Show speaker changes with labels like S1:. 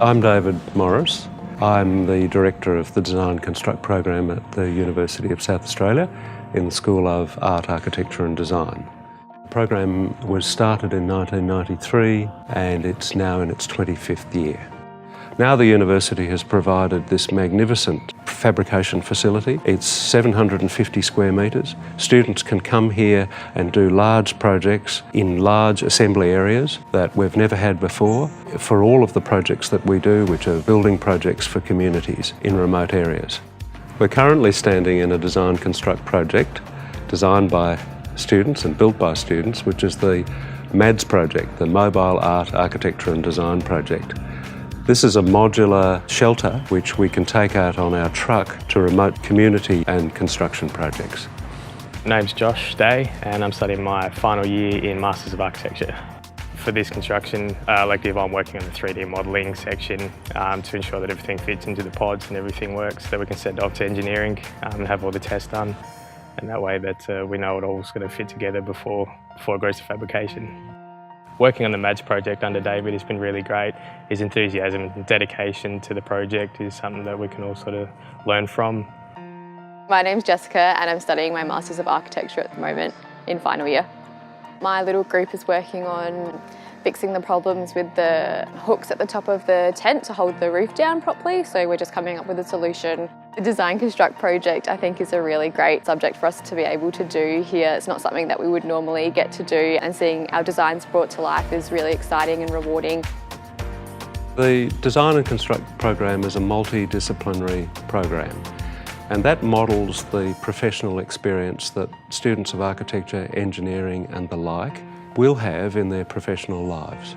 S1: I'm David Morris. I'm the Director of the Design Construct program at the University of South Australia in the School of Art, Architecture and Design. The program was started in 1993 and it's now in its 25th year. Now the university has provided this magnificent fabrication facility. It's 750 square metres. Students can come here and do large projects in large assembly areas that we've never had before for all of the projects that we do, which are building projects for communities in remote areas. We're currently standing in a Design Construct project designed by students and built by students, which is the MADS project, the Mobile Art, Architecture and Design project. This is a modular shelter which we can take out on our truck to remote community and construction projects.
S2: My name's Josh Day and I'm studying my final year in Masters of Architecture. For this construction elective, I'm working on the 3D modelling section to ensure that everything fits into the pods and everything works, so that we can send it off to engineering and have all the tests done. And that way that we know it all's going to fit together before it goes to fabrication. Working on the MADS project under David has been really great. His enthusiasm and dedication to the project is something that we can all sort of learn from.
S3: My name's Jessica and I'm studying my Masters of Architecture at the moment in final year. My little group is working on fixing the problems with the hooks at the top of the tent to hold the roof down properly, so we're just coming up with a solution. The Design Construct project I think is a really great subject for us to be able to do here. It's not something that we would normally get to do, and seeing our designs brought to life is really exciting and rewarding.
S1: The Design and Construct program is a multidisciplinary program, and that models the professional experience that students of architecture, engineering and the like will have in their professional lives.